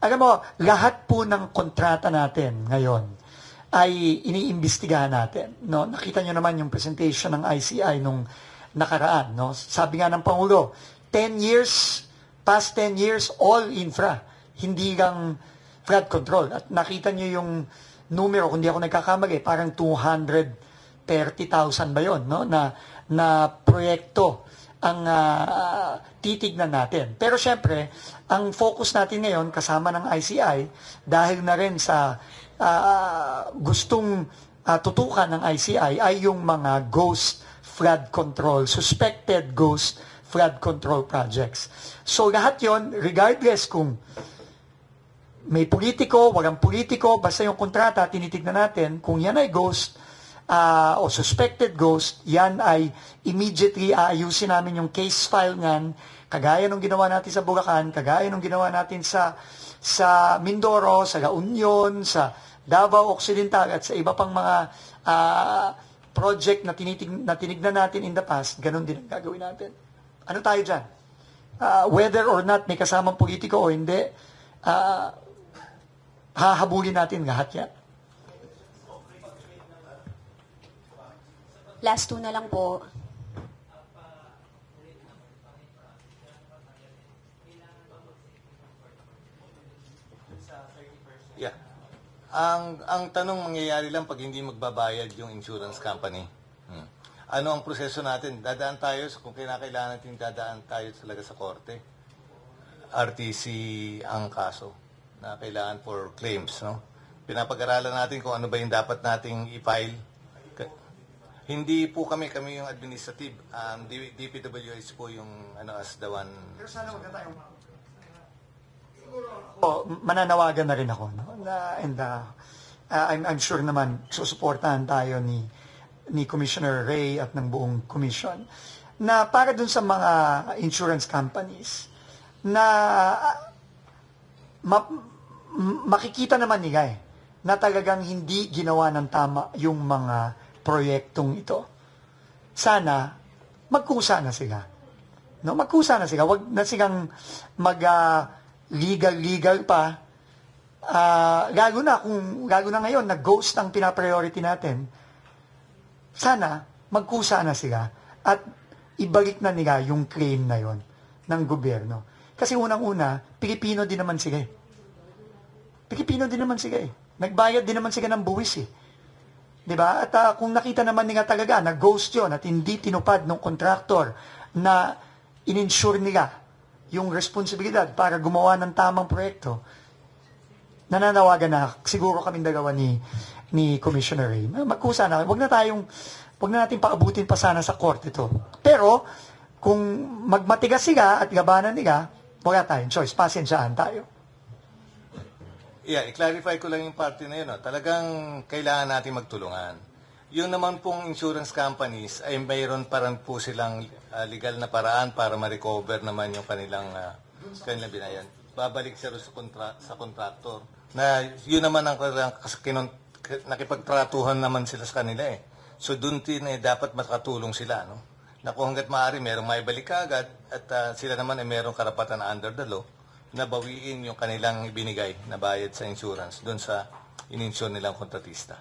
Alam mo, lahat po ng kontrata natin ngayon ay iniimbestigahan natin. No? Nakita nyo naman yung presentation ng ICI nung nakaraan. No? Sabi nga ng Pangulo, 10 years, past 10 years, all infra. Hindi lang flood control. At nakita nyo yung numero, kung di ako nagkakamali, parang 230,000 ba yun, no? na proyekto ang titignan natin. Pero syempre, ang focus natin ngayon kasama ng ICI dahil na rin sa gustong tutukan ng ICI ay yung mga ghost flood control, suspected ghost flood control projects. So lahat yon, regardless kung may politiko, walang politiko, basta yung kontrata, tinitignan natin, kung yan ay ghost, o suspected ghost, yan ay immediately aayusin namin yung case file niyan, kagaya nung ginawa natin sa Bulacan, kagaya nung ginawa natin sa Mindoro, sa La Union, sa Davao Occidental, at sa iba pang mga project na tinignan natin in the past, ganun din ang gagawin natin. Ano tayo dyan? Whether or not may kasamang politiko o hindi, hahabulin natin lahat yan. Last two na lang po. Yeah. Ang tanong mangyayari lang pag hindi magbabayad yung insurance company. Ano ang proseso natin? Dadaan tayo, kung kailangan natin dadaan tayo talaga sa korte. RTC ang kaso na kailangan for claims. No? Pinapag-aralan natin kung ano ba yung dapat nating i-file. Hindi po kami yung administrative. DPWH po yung as the one. Pero sana wag na tayong mananawagan na rin ako. No? I'm sure naman susuportahan tayo ni Commissioner Ray at ng buong commission na para dun sa mga insurance companies na makikita naman nila na talagang hindi ginawa ng tama yung mga proyektong ito. Sana magkusa na sila. No, magkusa na sila. Wag na silang legal pa. Lalo na ngayon na ghost ang pinapriority natin. Sana magkusa na sila at ibalik na nila yung claim na yon ng gobyerno. Kasi unang-una, Pilipino din naman sila. Pilipino din naman sila. Nagbayad din naman sila ng buwis. Diba? At kung nakita naman nila talaga na ghost yun at hindi tinupad ng contractor na in-insure nila yung responsibilidad para gumawa ng tamang proyekto, nananawagan na siguro kaming dalawa ni Commissioner Ray. Magkusa na. Huwag na natin paabutin pa sana sa court ito. Pero, kung magmatigas sila at labanan nila, wala tayong choice. Pasensyaan tayo. Yeah, i-clarify ko lang yung parte na yun. No? Talagang kailangan natin magtulungan. Yung naman pong insurance companies ay mayroon pa rin po silang legal na paraan para ma-recover naman yung kanilang binayan. Babalik siya sa contractor. Na yun naman ang nakipagtratuhan naman sila sa kanila eh. So doon din dapat makatulong sila. No? Na kung hanggat maaari merong maibalik agad at sila naman ay merong karapatan na under the law na bawiin yung kanilang ibinigay na bayad sa insurance doon sa in-insure nilang kontratista.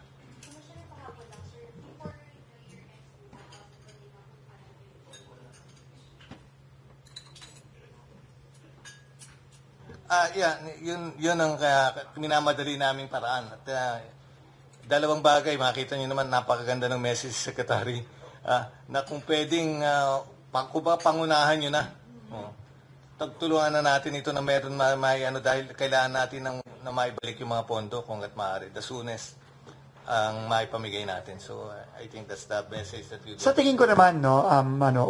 Yun ang minamadali naming paraan. At dalawang bagay, makita niyo naman napakaganda ng message, Secretary, na kung pwedeng pangunahan nyo na. Tagtulungan na natin ito na meron dahil kailangan natin na maibalik yung mga pondo kung at maaari. The soonest ang maipamigay natin. So I think that's the message that we Sa tingin ko naman, no,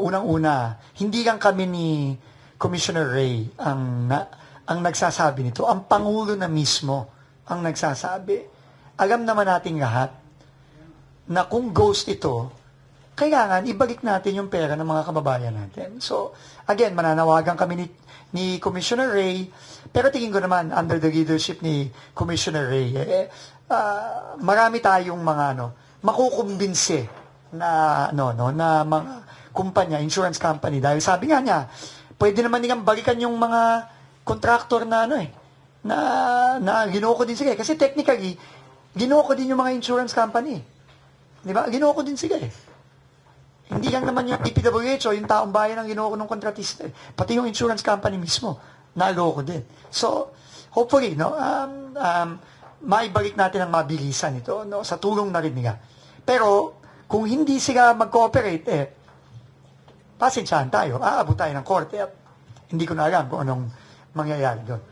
unang-una, hindi lang kami ni Commissioner Ray ang nagsasabi nito. Ang Pangulo na mismo ang nagsasabi. Alam naman nating lahat na kung ghost ito, kailangan ibalik natin yung pera ng mga kababayan natin. So, again, mananawagan kami ni Commissioner Ray, pero tingin ko naman, under the leadership ni Commissioner Ray, marami tayong mga makukumbinse na mga kumpanya, insurance company, dahil sabi nga niya, pwede naman nilang balikan yung mga contractor na na ginoo ko din sila. Kasi technically, ginoo ko din yung mga insurance company. Di ba? Ginoo ko din sila eh. Hindi lang naman yung DPWH o yung taong bayan ang ginoo ko ng kontratista. Pati yung insurance company mismo, naloko din. So, hopefully, no, maibalik natin ang mabilisan ito, no, sa tulong na rin nila. Pero, kung hindi sila mag-cooperate, pasensyahan tayo, aabot tayo ng korte at hindi ko na alam kung anong mangyayari doon.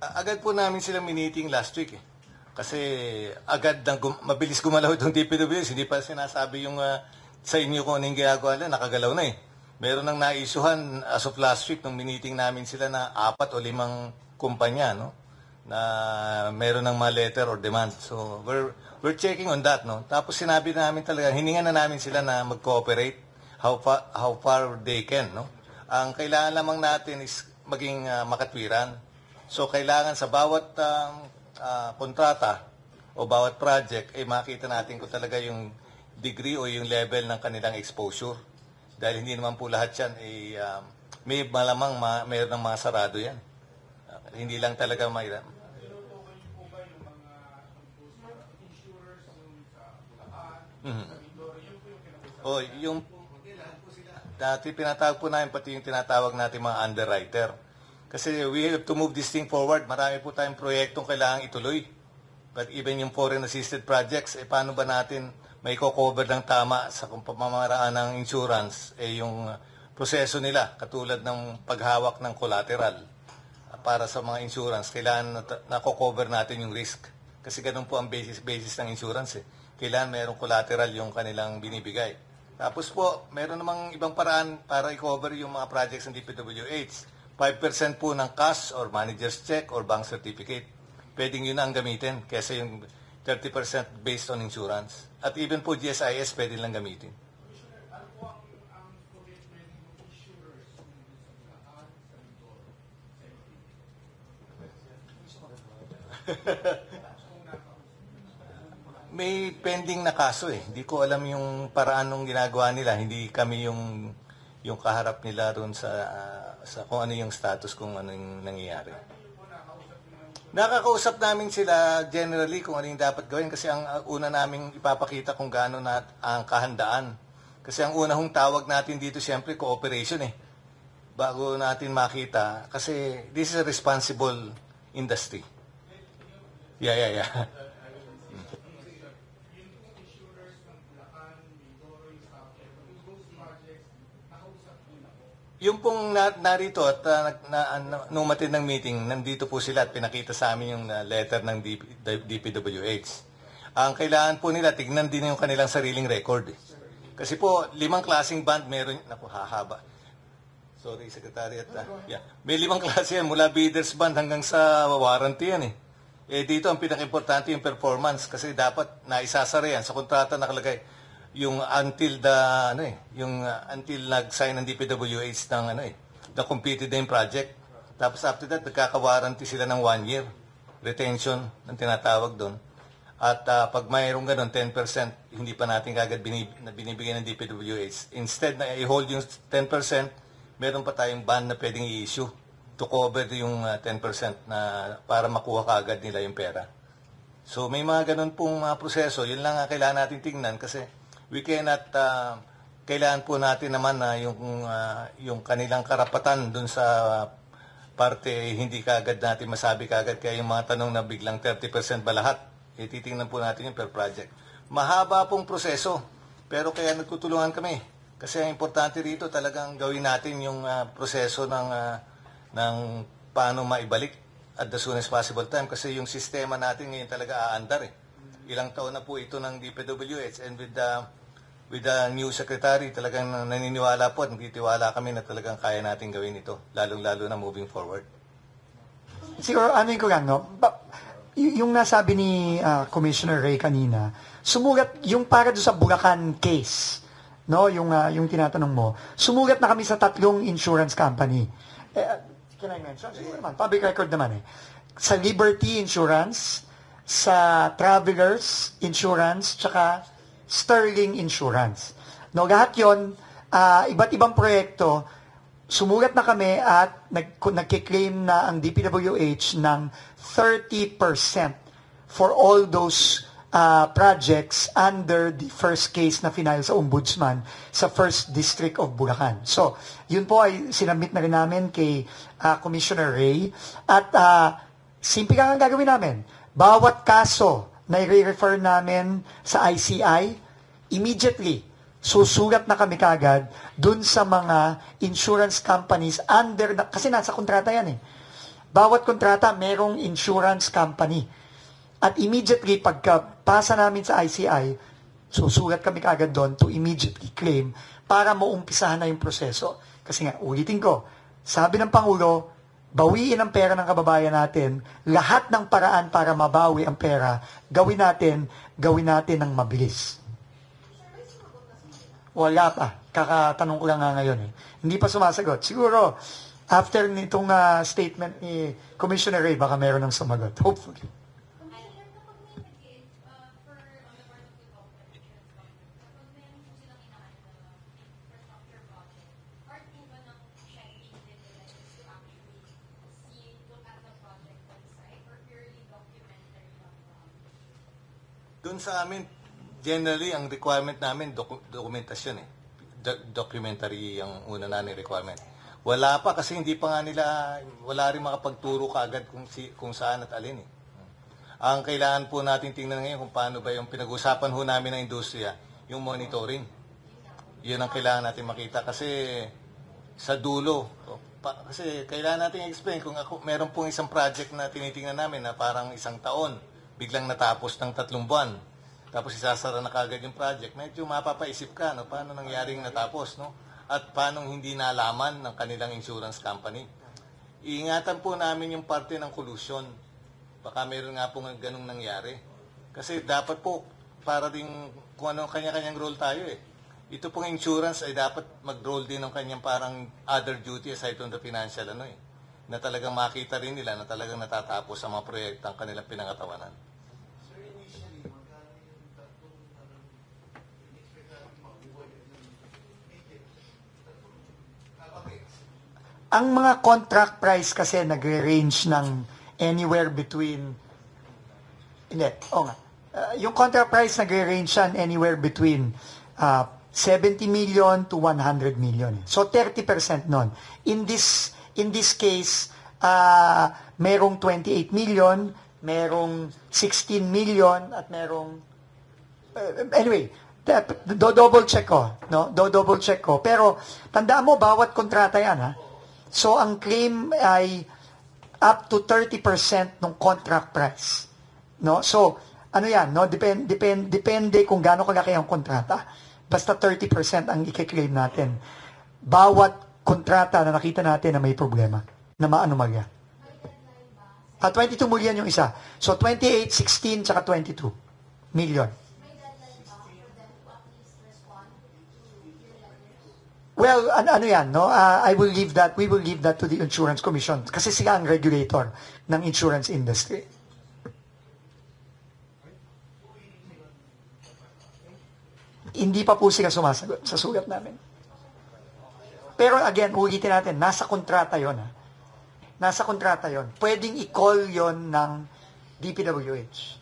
Agad po namin silang miniting last week eh. Kasi agad mabilis gumalaw itong DPWH. Hindi pa sinasabi yung sa inyo kung anong ginagawa nila, nakagalaw na eh. Meron nang naisuhan as of last week nung miniting namin sila na 4 o 5 kumpanya, no? Na meron ng mga letter or demand. So we're checking on that, no? Tapos sinabi namin talaga, hiningan na namin sila na mag-cooperate how far they can, no? Ang kailangan lamang natin is maging makatwiran. So, kailangan sa bawat kontrata o bawat project, makita natin kung talaga yung degree o yung level ng kanilang exposure. Dahil hindi naman po lahat yan, may malamang mayroon ng mga sarado yan. Hindi lang talaga mayroon. O, yung dati pinatawag po namin pati yung tinatawag natin mga underwriter. Kasi we have to move this thing forward. Marami po tayong proyektong kailangang ituloy. But even yung foreign assisted projects, paano ba natin may cover ng tama sa kung pamamaraan ng insurance, yung proseso nila, katulad ng paghawak ng collateral para sa mga insurance, kailangan na-cover natin yung risk. Kasi ganun po ang basis ng insurance eh. Kailangan mayroong collateral yung kanilang binibigay. Tapos po, meron namang ibang paraan para i-cover yung mga projects ng DPWH. 5% po ng cash or manager's check or bank certificate. Pwedeng yun ang gamitin kaysa yung 30% based on insurance. At even po GSIS pwede lang gamitin. May pending na kaso eh. Hindi ko alam yung paraan ng ginagawa nila. Hindi kami yung kaharap nila ron sa kung ano yung status, kung ano yung nangyayari. Nakakausap namin sila generally kung ano yung dapat gawin kasi ang una naming ipapakita kung gaano na ang kahandaan. Kasi ang unang tawag natin dito siyempre cooperation eh. Bago natin makita kasi this is a responsible industry. Yeah. Yung pong narito at nung matindang meeting, nandito po sila at pinakita sa amin yung letter ng DPWH. Ang kailangan po nila, tignan din yung kanilang sariling record. Kasi po, 5 klaseng band meron, naku, hahaba. Sorry, Secretary. Yeah. May 5 klase yan, mula bidders band hanggang sa warranty yan eh. Dito ang pinaka-importante yung performance kasi dapat naisasara yan. Sa kontrata nakalagay yung until until nag-sign ng DPWH ng the completed name project. Tapos after that, nagkaka-warranty sila ng 1 year retention ang tinatawag doon. At pag mayroong ganun, 10%, hindi pa natin kagad binibigyan ng DPWH. Instead na i-hold yung 10%, meron pa tayong ban na pwedeng i-issue to cover yung 10% na para makuha kagad nila yung pera. So may mga ganun pong proseso. Yun lang kailangan natin tingnan kasi we cannot, kailangan po natin naman na yung kanilang karapatan dun sa parte, hindi kagad natin masabi kagad. Kaya yung mga tanong na biglang 30% ba lahat, titingnan po natin yung per project. Mahaba pong proseso, pero kaya nagtutulungan kami. Kasi ang importante rito talagang gawin natin yung proseso ng paano maibalik at the soonest possible time. Kasi yung sistema natin ngayon talaga aandar eh. Ilang taon na po ito ng DPWH and with the new secretary, talagang naniniwala po at nagtitiwala kami na talagang kaya natin gawin ito, lalong-lalo na moving forward. Siguro, ko lang, no? Yung nasabi ni Commissioner Ray kanina, sumulat, yung para doon sa Bulacan case, no? Yung tinatanong mo, sumulat na kami sa 3 insurance company. Can I mention? Siguro naman, public record naman eh. Sa Liberty Insurance, sa Travelers Insurance, tsaka Sterling Insurance. No, lahat yon iba't ibang proyekto, sumulat na kami at nagkiklaim na ang DPWH ng 30% for all those projects under the first case na final sa Ombudsman sa First District of Bulacan. So, yun po ay sinabit na rin namin kay Commissioner Ray. At simple lang ang gagawin namin. Bawat kaso na i-refer namin sa ICI, immediately, susulat na kami kagad dun sa mga insurance companies kasi nasa kontrata yan eh. Bawat kontrata, merong insurance company. At immediately, pagkapasa namin sa ICI, susulat kami kagad doon to immediately claim para maumpisahan na yung proseso. Kasi nga, ulitin ko, sabi ng Pangulo, bawiin ang pera ng kababayan natin, lahat ng paraan para mabawi ang pera, gawin natin ng mabilis. Wala pa. Kakatanong ko lang nga ngayon eh. Hindi pa sumasagot. Siguro, after nitong statement ni Commissioner Ray, baka meron ng sumagot. Hopefully. Doon sa amin, generally, ang requirement namin, dokumentasyon eh. Documentary ang una namin requirement. Wala pa kasi hindi pa nga nila, wala rin makapagturo kaagad kung saan at alin eh. Ang kailangan po natin tingnan ngayon kung paano ba yung pinag-usapan ho namin ng industriya, yung monitoring. Yun ang kailangan natin makita kasi sa dulo, kasi kailangan natin explain kung meron pong isang project na tinitingnan namin na parang isang taon, biglang natapos ng 3 buwan. Tapos isasara na kagad yung project. Medyo mapapaisip ka, no? Paano nangyaring natapos, no? At paano hindi nalaman ng kanilang insurance company. Iingatan po namin yung parte ng collusion. Baka meron nga po ganung nangyari. Kasi dapat po, para din kung ano kanya-kanyang role tayo eh. Ito pong insurance ay dapat mag-role din ng kanyang parang other duty aside from the financial ano eh. Na talagang makita rin nila na talagang natatapos ang mga proyektang kanilang pinangatawanan. Ang mga contract price kasi nagre-range ng anywhere between yung contract price nagre-range yan anywhere between 70 million to 100 million. So 30% nun. In this case, merong 28 million, merong 16 million at merong anyway, double check ko, no? Double check ko. Pero tandaan mo bawat kontrata yan, ha. So, ang claim ay up to 30% ng contract price. No? So, ano yan? No? Depende kung gaano kalaki ang kontrata. Basta 30% ang i-claim natin. Bawat kontrata na nakita natin na may problema, na maanomalya. 22 million yung isa. So, 28, 16, tsaka 22 million. Well, ano yan, no? We will leave that to the Insurance Commission kasi sila ang regulator ng insurance industry. Hindi pa po sila sumasagot sa sulat namin. Pero again, ulitin natin, nasa kontrata yon, ha? Nasa kontrata yon. Pwedeng i-call yon ng DPWH.